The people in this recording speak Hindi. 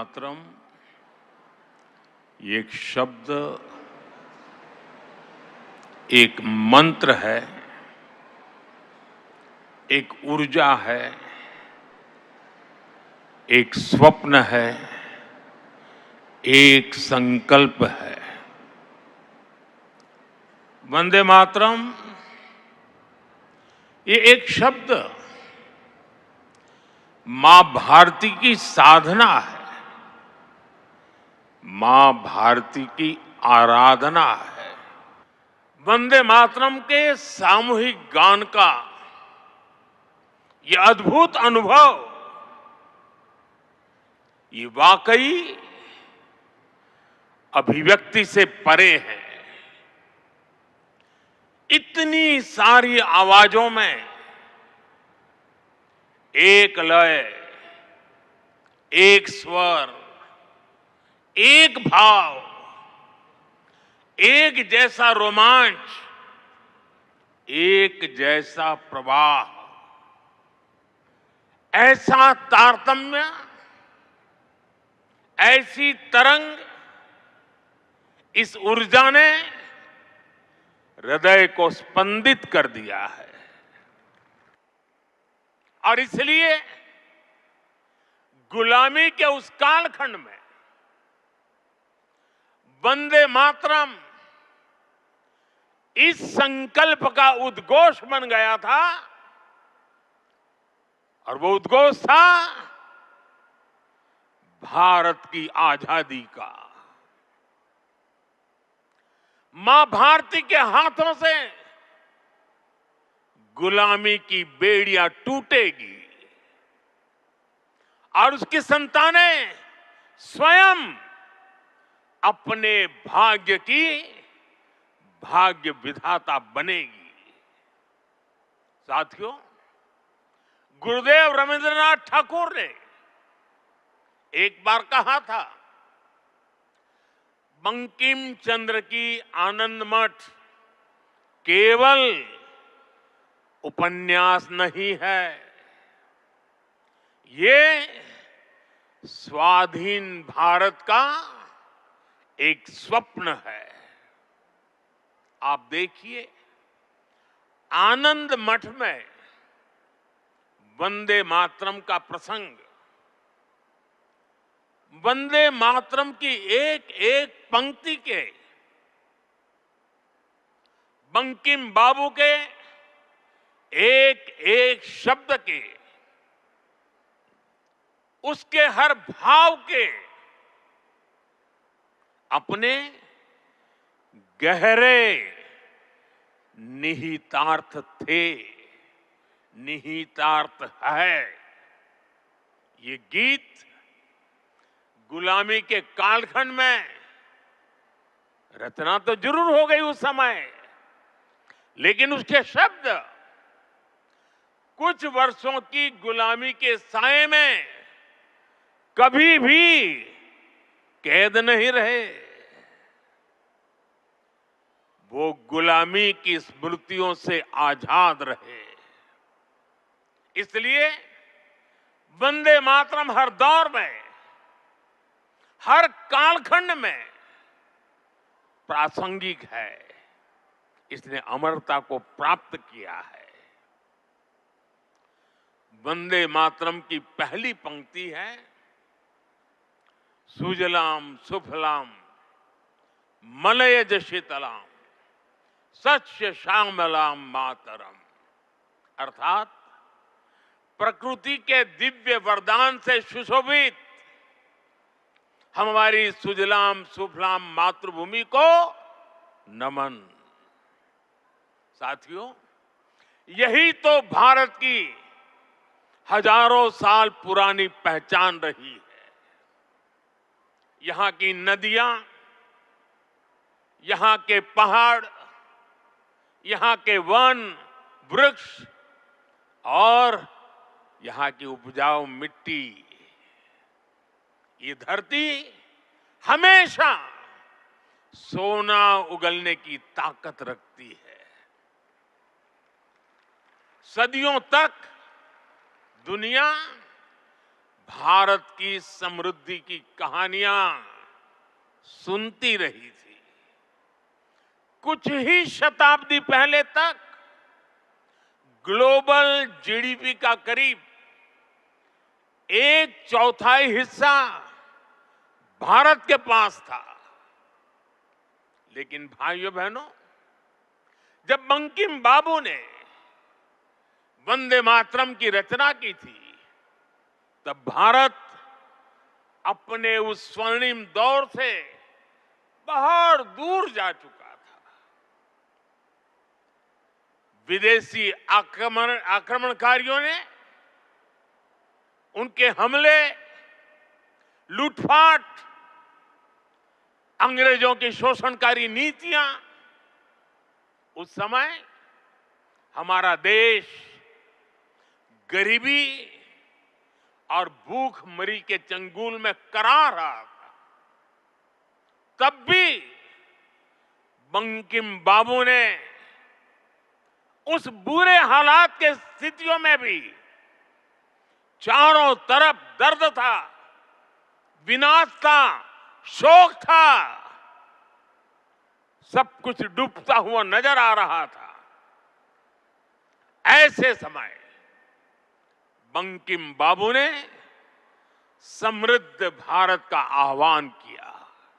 मातरम ये एक शब्द, एक मंत्र है, एक ऊर्जा है, एक स्वप्न है, एक संकल्प है। वंदे मातरम ये एक शब्द मां भारती की साधना है, मां भारती की आराधना है। वंदे मातरम के सामूहिक गान का ये अद्भुत अनुभव, ये वाकई अभिव्यक्ति से परे है। इतनी सारी आवाजों में एक लय, एक स्वर, एक भाव, एक जैसा रोमांच, एक जैसा प्रवाह, ऐसा तारतम्य, ऐसी तरंग, इस ऊर्जा ने हृदय को स्पंदित कर दिया है। और इसलिए गुलामी के उस कालखंड में वंदे मातरम इस संकल्प का उद्घोष बन गया था। और वो उद्घोष था भारत की आजादी का। मां भारती के हाथों से गुलामी की बेड़ियां टूटेगी और उसकी संतानें स्वयं अपने भाग्य की भाग्य विधाता बनेगी। साथियों, गुरुदेव रविंद्रनाथ ठाकुर ने एक बार कहा था, बंकिम चंद्र की आनंद मठ केवल उपन्यास नहीं है, ये स्वाधीन भारत का एक स्वप्न है। आप देखिए, आनंद मठ में वंदे मातरम का प्रसंग, वंदे मातरम की एक एक पंक्ति के, बंकिम बाबू के एक एक शब्द के, उसके हर भाव के अपने गहरे निहितार्थ थे, निहितार्थ है। ये गीत गुलामी के कालखंड में रचना तो जरूर हो गई उस समय, लेकिन उसके शब्द कुछ वर्षों की गुलामी के साए में कभी भी कैद नहीं रहे। वो गुलामी की स्मृतियों से आजाद रहे। इसलिए वंदे मातरम हर दौर में, हर कालखंड में प्रासंगिक है। इसने अमरता को प्राप्त किया है। वंदे मातरम की पहली पंक्ति है, सुजलाम सुफलाम मलयज शीतलाम सस्य श्यामलाम मातरम। अर्थात प्रकृति के दिव्य वरदान से सुशोभित हमारी सुजलाम सुफलाम मातृभूमि को नमन। साथियों, यही तो भारत की हजारों साल पुरानी पहचान रही है। यहां की नदियां, यहां के पहाड़, यहां के वन वृक्ष और यहां की उपजाऊ मिट्टी, ये धरती हमेशा सोना उगलने की ताकत रखती है। सदियों तक दुनिया भारत की समृद्धि की कहानियां सुनती रही थी। कुछ ही शताब्दी पहले तक ग्लोबल जीडीपी का करीब 1/4 हिस्सा भारत के पास था। लेकिन भाइयों बहनों, जब बंकिम बाबू ने वंदे मातरम की रचना की थी, तब भारत अपने उस स्वर्णिम दौर से बहुत दूर जा चुका था। विदेशी आक्रमणकारियों ने उनके हमले, लूटपाट, अंग्रेजों की शोषणकारी नीतियां, उस समय हमारा देश गरीबी और भूखमरी के चंगुल में करा रहा था। तब भी बंकिम बाबू ने उस बुरे हालात के स्थितियों में भी चारों तरफ दर्द था, विनाश था, शोक था, सब कुछ डूबता हुआ नजर आ रहा था। ऐसे समय बंकिम बाबू ने समृद्ध भारत का आह्वान किया।